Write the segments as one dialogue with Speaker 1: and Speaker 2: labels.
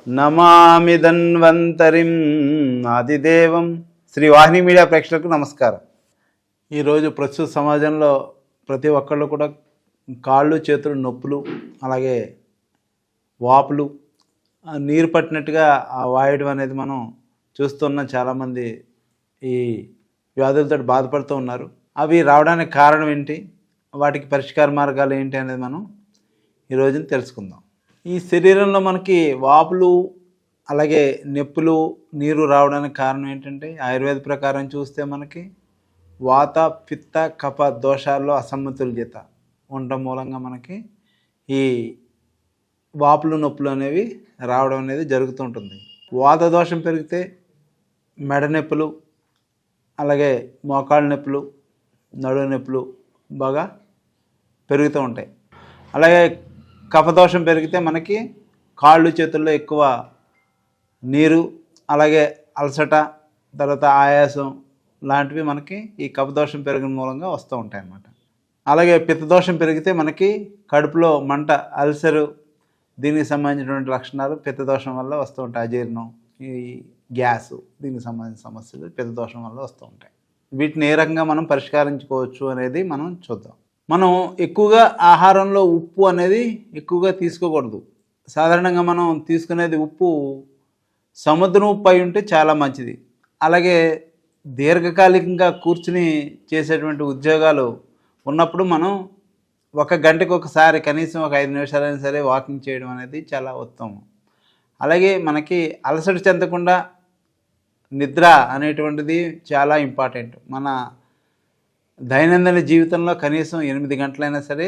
Speaker 1: నమామి ధన్వంతరిం ఆదిదేవం. శ్రీ వాహిని media ప్రేక్షకులకు నమస్కారం. ఈరోజు ప్రస్తుత సమాజంలో ప్రతి ఒక్కళ్ళు కూడా కాళ్ళు చేతులు నొప్పులు, అలాగే వాపులు, నీరు పట్టినట్టుగా వాయడం అనేది మనం చూస్తున్నాం. చాలామంది ఈ వ్యాధులతో బాధపడుతూ ఉన్నారు. అవి రావడానికి కారణం ఏంటి, వాటికి పరిష్కార మార్గాలు ఏంటి అనేది మనం ఈరోజు తెలుసుకుందాం. ఈ శరీరంలో మనకి వాపులు, అలాగే నొప్పులు, నీరు రావడానికి కారణం ఏంటంటే ఆయుర్వేద ప్రకారం చూస్తే మనకి వాత పిత్త కఫ దోషాల్లో అసమతుల్యత ఉండడం మూలంగా మనకి ఈ వాపులు నొప్పులు అనేవి రావడం అనేది జరుగుతూ ఉంటుంది. వాత దోషం పెరిగితే మెడ నొప్పులు, అలాగే మోకాళ్ళ నొప్పులు, నడుము నొప్పులు బాగా పెరుగుతూ ఉంటాయి. అలాగే కఫదోషం పెరిగితే మనకి కాళ్ళు చేతుల్లో ఎక్కువ నీరు, అలాగే అలసట, తర్వాత ఆయాసం లాంటివి మనకి ఈ కఫదోషం పెరిగిన మూలంగా వస్తూ ఉంటాయి అన్నమాట. అలాగే పిత్తదోషం పెరిగితే మనకి కడుపులో మంట, అల్సరు, దీనికి సంబంధించినటువంటి లక్షణాలు పిత్తదోషం వల్ల వస్తూ ఉంటాయి. అజీర్ణం, ఈ గ్యాసు, దీనికి సంబంధించిన సమస్యలు పిత్తదోషం వల్ల వస్తూ ఉంటాయి. వీటిని ఏ రకంగా మనం పరిష్కరించుకోవచ్చు అనేది మనం చూద్దాం. మనం ఎక్కువగా ఆహారంలో ఉప్పు అనేది ఎక్కువగా తీసుకోకూడదు. సాధారణంగా మనం తీసుకునేది ఉప్పు సముద్రం ఉప్పు అయి ఉంటే చాలా మంచిది. అలాగే దీర్ఘకాలికంగా కూర్చుని చేసేటువంటి ఉద్యోగాలు ఉన్నప్పుడు మనం ఒక గంటకు ఒకసారి కనీసం ఒక 5 నిమిషాలైనా సరే వాకింగ్ చేయడం అనేది చాలా ఉత్తమం. అలాగే మనకి అలసట చెందకుండా నిద్ర అనేటువంటిది చాలా ఇంపార్టెంట్. మన దైనందిన జీవితంలో కనీసం 8 గంటలైనా సరే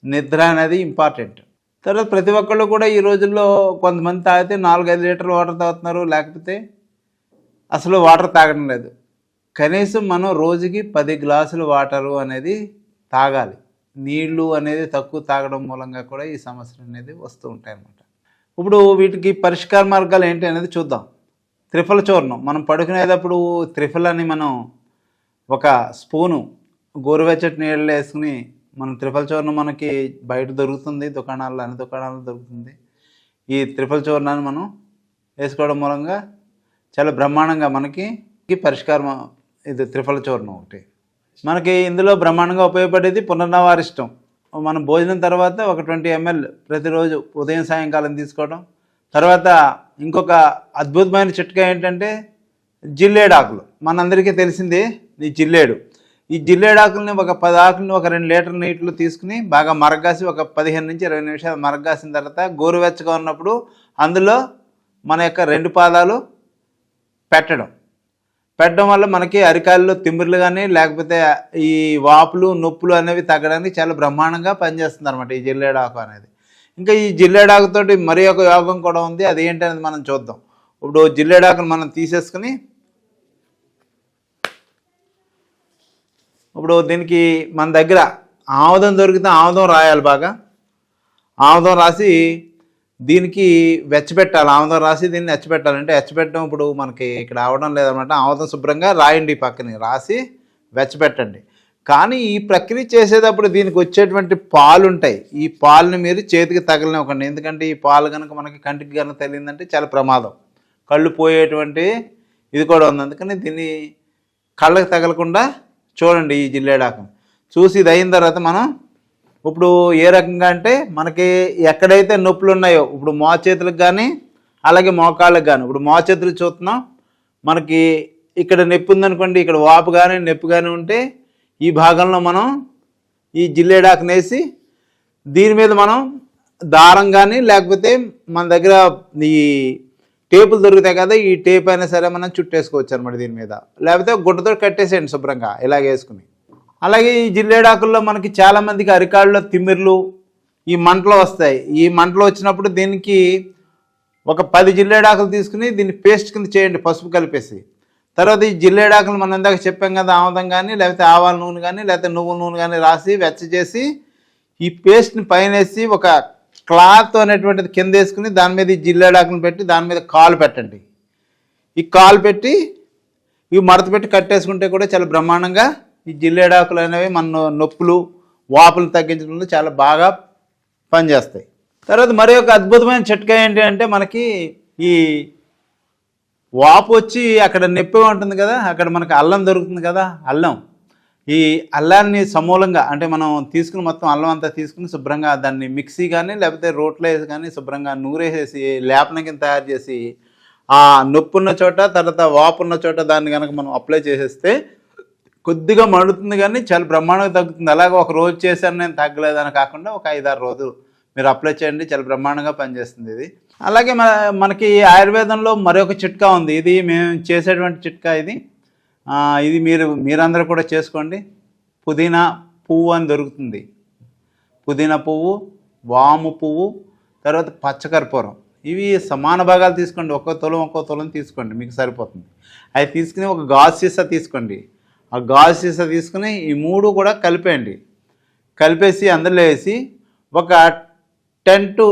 Speaker 1: నిద్ర అనేది ఇంపార్టెంట్. తర్వాత ప్రతి ఒక్కళ్ళు కూడా ఈ రోజుల్లో కొంతమంది తాగితే 4-5 లీటర్లు వాటర్ తాగుతున్నారు, లేకపోతే అసలు వాటర్ తాగడం లేదు. కనీసం మనం రోజుకి 10 గ్లాసులు వాటరు అనేది తాగాలి. నీళ్లు అనేది తక్కువ తాగడం మూలంగా కూడా ఈ సమస్యలు అనేది వస్తూ ఉంటాయి అన్నమాట. ఇప్పుడు వీటికి పరిష్కార మార్గాలు ఏంటి అనేది చూద్దాం. త్రిఫల చూర్ణం, మనం పడుకునేటప్పుడు త్రిఫలని మనం ఒక స్పూను గోరువెచ్చటి నీళ్ళు వేసుకుని, మనం త్రిఫల చూర్ణం మనకి బయట దొరుకుతుంది, దుకాణాల్లో, అన్ని దుకాణాల్లో దొరుకుతుంది. ఈ త్రిఫల చూర్ణాన్ని మనం వేసుకోవడం మూలంగా చాలా బ్రహ్మాండంగా మనకి పరిష్కారం. ఇది త్రిఫల చూర్ణం ఒకటి మనకి ఇందులో బ్రహ్మాండంగా ఉపయోగపడేది. పునర్నవారిష్టం, మనం భోజనం తర్వాత ఒక 20 ml ప్రతిరోజు ఉదయం సాయంకాలం తీసుకోవడం. తర్వాత ఇంకొక అద్భుతమైన చిట్కా ఏంటంటే జిల్లేడు ఆకులు. మనందరికీ తెలిసింది ఈ జిల్లేడు. ఈ జిల్లేడు ఆకుల్ని ఒక 10 ఆకులని ఒక 2 లీటర్ నీటిలో తీసుకుని బాగా మరగాసి ఒక 15 నుంచి 20 నిమిషాలు మరగాసిన తర్వాత గోరువెచ్చగా ఉన్నప్పుడు అందులో మన యొక్క 2 పాదాలు పెట్టడం వల్ల మనకి అరికాల్లో తిమ్మిర్లు కానీ, లేకపోతే ఈ వాపులు నొప్పులు అనేవి తగ్గడానికి చాలా బ్రహ్మాండంగా పనిచేస్తుంది అనమాట ఈ జిల్లేడు ఆకు అనేది. ఇంకా ఈ జిల్లేడు ఆకుతోటి మరి ఒక యోగం కూడా ఉంది, అది ఏంటనేది మనం చూద్దాం. ఇప్పుడు జిల్లేడు ఆకును మనం తీసేసుకుని, ఇప్పుడు దీనికి మన దగ్గర ఆముదం దొరికితే ఆముదం రాయాలి. బాగా ఆముదం రాసి దీనికి వెచ్చబెట్టాలి. ఆముదం రాసి దీన్ని వెచ్చబెట్టాలంటే వెచ్చబెట్టడం ఇప్పుడు మనకి ఇక్కడ అవడం లేదనమాట. ఆముదం శుభ్రంగా రాయండి, పక్కని రాసి వెచ్చబెట్టండి. కానీ ఈ ప్రక్రియ చేసేటప్పుడు దీనికి వచ్చేటువంటి పాలు ఉంటాయి. ఈ పాలని మీరు చేతికి తగలనివ్వకండి. ఎందుకంటే ఈ పాలు కనుక మనకి కంటికి కనుక తగిలిందంటే చాలా ప్రమాదం, కళ్ళు పోయేటువంటి ఇది కూడా ఉంది. అందుకని దీన్ని కళ్ళకి తగలకుండా చూడండి ఈ జిల్లేడాకం. చూసి ఇది అయిన తర్వాత మనం ఇప్పుడు ఏ రకంగా అంటే మనకి ఎక్కడైతే నొప్పులు ఉన్నాయో, ఇప్పుడు మోచేతులకు కానీ అలాగే మోకాళ్ళకి కానీ, ఇప్పుడు మోచేతులు చూస్తున్నాం, మనకి ఇక్కడ నొప్పి ఉందనుకోండి, ఇక్కడ వాపు కానీ నొప్పి కానీ ఉంటే ఈ భాగంలో మనం ఈ జిల్లేడాకుని వేసి దీని మీద మనం దారం కానీ, లేకపోతే మన దగ్గర ఈ టేపులు దొరుకుతాయి కదా, ఈ టేప్ అయినా సరే మనం చుట్టేసుకోవచ్చు అనమాట దీని మీద. లేకపోతే గుడ్డతో కట్టేసేయండి శుభ్రంగా ఇలాగ వేసుకుని. అలాగే ఈ జిల్లేడాకుల్లో మనకి చాలామందికి అరికాళ్ళలో తిమ్మిర్లు, ఈ మంటలు వస్తాయి. ఈ మంటలు వచ్చినప్పుడు దీనికి ఒక 10 జిల్లేడాకులు తీసుకుని దీన్ని పేస్ట్ కింద చేయండి, పసుపు కలిపేసి. తర్వాత ఈ జిల్లేడాకులు మనం ఇందాక చెప్పాం కదా, ఆముదం కానీ, లేకపోతే ఆవాల నూనె కానీ, లేకపోతే నువ్వుల నూనె కానీ రాసి వెచ్చ చేసి ఈ పేస్ట్ని పైన వేసి ఒక క్లాత్ అనేటువంటిది కింద వేసుకుని దాని మీద ఈ జిల్లేడాకులను పెట్టి దాని మీద కాలు పెట్టండి. ఈ కాలు పెట్టి ఇవి మడత పెట్టి కట్టేసుకుంటే కూడా చాలా బ్రహ్మాండంగా ఈ జిల్లేడాకులు అనేవి మన నొప్పులు, వాపులు తగ్గించడంలో చాలా బాగా పనిచేస్తాయి. తర్వాత మరి ఒక అద్భుతమైన చిట్కా ఏంటి అంటే మనకి ఈ వాపు వచ్చి అక్కడ నొప్పి ఉంటుంది కదా, అక్కడ మనకి అల్లం దొరుకుతుంది కదా, అల్లం. ఈ అల్లాన్ని సమూలంగా అంటే మనం తీసుకుని మొత్తం అల్లం అంతా తీసుకుని శుభ్రంగా దాన్ని మిక్సీ కానీ లేకపోతే రోట్లో వేసి కానీ శుభ్రంగా నూరేసేసి లేపన కింద తయారు చేసి ఆ నొప్పి ఉన్న చోట తర్వాత వాపు ఉన్న చోట దాన్ని కనుక మనం అప్లై చేసేస్తే కొద్దిగా మండుతుంది కానీ చాలా బ్రహ్మాండంగా తగ్గుతుంది. అలాగే ఒక రోజు చేశాను నేను తగ్గలేదని కాకుండా ఒక 5-6 రోజులు మీరు అప్లై చేయండి, చాలా బ్రహ్మాండంగా పనిచేస్తుంది ఇది. అలాగే మనకి ఆయుర్వేదంలో మరొక చిట్కా ఉంది, ఇది మేము చేసేటువంటి చిట్కా ఇది. ఇది మీరందరూ కూడా చేసుకోండి. పుదీనా పువ్వు అని దొరుకుతుంది. పుదీనా పువ్వు, వాము పువ్వు, తర్వాత పచ్చకర్పూరం, ఇవి సమాన భాగాలు తీసుకోండి. ఒక్కో తులం తీసుకోండి, మీకు సరిపోతుంది. అవి తీసుకుని ఒక గాజు సీసా తీసుకోండి. ఆ గాజు సీసా తీసుకుని ఈ 3 కూడా కలిపేయండి. కలిపేసి అందులో వేసి ఒక 10 to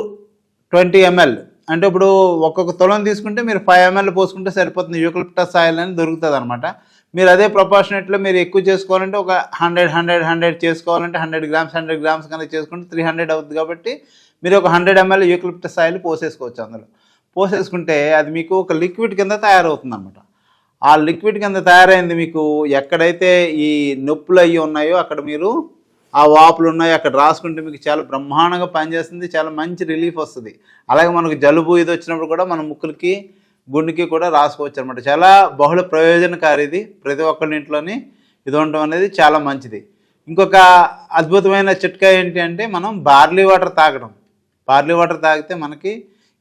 Speaker 1: 20 ml, అంటే ఇప్పుడు ఒక్కొక్క తులం తీసుకుంటే మీరు 5 ml పోసుకుంటే సరిపోతుంది. యూకలిప్టస్ ఆయిల్ అని దొరుకుతుంది అనమాట. మీరు అదే ప్రొపోర్షనేట్లో మీరు ఎక్కువ చేసుకోవాలంటే ఒక 100 చేసుకోవాలంటే 100 grams కనుక చేసుకుంటే 300 అవుతుంది. కాబట్టి మీరు ఒక 100 ml యూకలిప్టస్ ఆయిల్ పోసేసుకోవచ్చు. అందులో పోసేసుకుంటే అది మీకు ఒక లిక్విడ్ కింద తయారవుతుంది అనమాట. ఆ లిక్విడ్ కింద తయారైంది మీకు ఎక్కడైతే ఈ నొప్పులు అయ్యి ఉన్నాయో అక్కడ మీరు ఆ వాపులు ఉన్నాయి అక్కడ రాసుకుంటే మీకు చాలా బ్రహ్మాండంగా పనిచేస్తుంది, చాలా మంచి రిలీఫ్ వస్తుంది. అలాగే మనకు జలుబు ఇది వచ్చినప్పుడు కూడా మన ముక్కులకి గుండెకి కూడా రాసుకోవచ్చు అనమాట. చాలా బహుళ ప్రయోజనకారి ఇది. ప్రతి ఒక్కరి ఇంట్లోని ఇది ఉండటం అనేది చాలా మంచిది. ఇంకొక అద్భుతమైన చిట్కా ఏంటి అంటే మనం బార్లీ వాటర్ తాగడం. బార్లీ వాటర్ తాగితే మనకి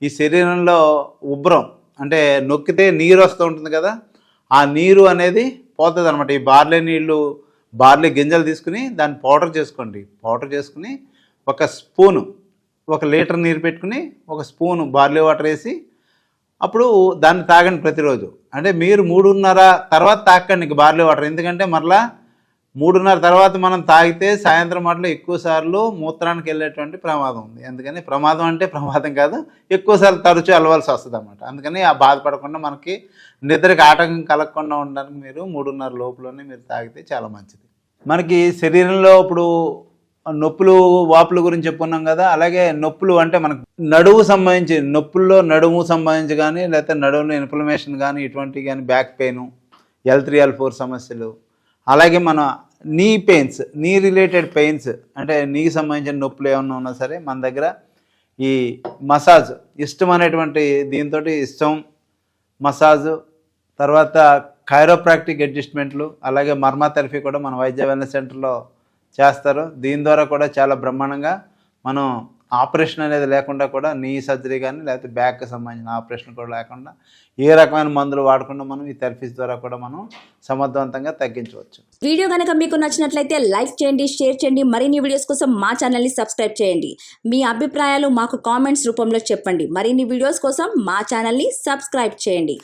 Speaker 1: ఈ శరీరంలో ఉబ్బరం అంటే నొక్కితే నీరు వస్తూ ఉంటుంది కదా, ఆ నీరు అనేది పోతుంది అనమాట. ఈ బార్లీ గింజలు తీసుకుని దాన్ని పౌడర్ చేసుకోండి. పౌడర్ చేసుకుని ఒక స్పూను, 1 లీటర్ నీరు పెట్టుకుని 1 స్పూను బార్లీ వాటర్ వేసి అప్పుడు దాన్ని తాగండి ప్రతిరోజు. అంటే మీరు 3:30 తర్వాత తాకండి ఇంక బార్లీ వాటర్. ఎందుకంటే మరలా 3:30 తర్వాత మనం తాగితే సాయంత్రం మాటలో ఎక్కువ సార్లు మూత్రానికి వెళ్ళేటువంటి ప్రమాదం ఉంది. అందుకని ప్రమాదం అంటే ప్రమాదం కాదు, ఎక్కువసార్లు తరచూ వెళ్ళవలసి వస్తుంది అన్నమాట. అందుకని ఆ బాధపడకుండా మనకి నిద్రకి ఆటంకం కలగకుండా ఉండడానికి మీరు 3:30 లోపులోనే మీరు తాగితే చాలా మంచిది. మనకి శరీరంలో ఇప్పుడు నొప్పులు వాపుల గురించి చెప్పుకున్నాం కదా, అలాగే నొప్పులు అంటే మనకు నడుము సంబంధించి నొప్పుల్లో నడుము సంబంధించి కానీ లేకపోతే నడుములో ఇన్ఫ్లమేషన్ కానీ ఇటువంటివి కానీ బ్యాక్ పెయిన్, L3 L4 సమస్యలు, అలాగే మన నీ పెయిన్స్, నీ రిలేటెడ్ పెయిన్స్ అంటే నీకు సంబంధించిన నొప్పులు ఏమన్నా ఉన్నా సరే మన దగ్గర ఈ మసాజ్ ఇష్టం అనేటువంటి దీంతో ఇష్టం మసాజు, తర్వాత కైరోప్రాక్టిక్ అడ్జస్ట్మెంట్లు, అలాగే మర్మా థెరపీ కూడా మన వైద్య వెల్నెస్ సెంటర్లో చేస్తారు. దీని ద్వారా కూడా చాలా బ్రహ్మాండంగా మనం ఆపరేషన్ అనేది లేకుండా కూడా నీ సర్జరీ కానీ లేకపోతే బ్యాక్కి సంబంధించిన ఆపరేషన్ కూడా లేకుండా ఏ రకమైన మందులు వాడకుండా మనం ఈ థెరపీస్ ద్వారా కూడా మనం సమర్థవంతంగా తగ్గించవచ్చు.
Speaker 2: వీడియో కనుక మీకు నచ్చినట్లయితే లైక్ చేయండి, షేర్ చేయండి. మరిన్ని వీడియోస్ కోసం మా ఛానల్ని సబ్స్క్రైబ్ చేయండి. మీ అభిప్రాయాలు మాకు కామెంట్స్ రూపంలో చెప్పండి. మరిన్ని వీడియోస్ కోసం మా ఛానల్ని సబ్స్క్రైబ్ చేయండి.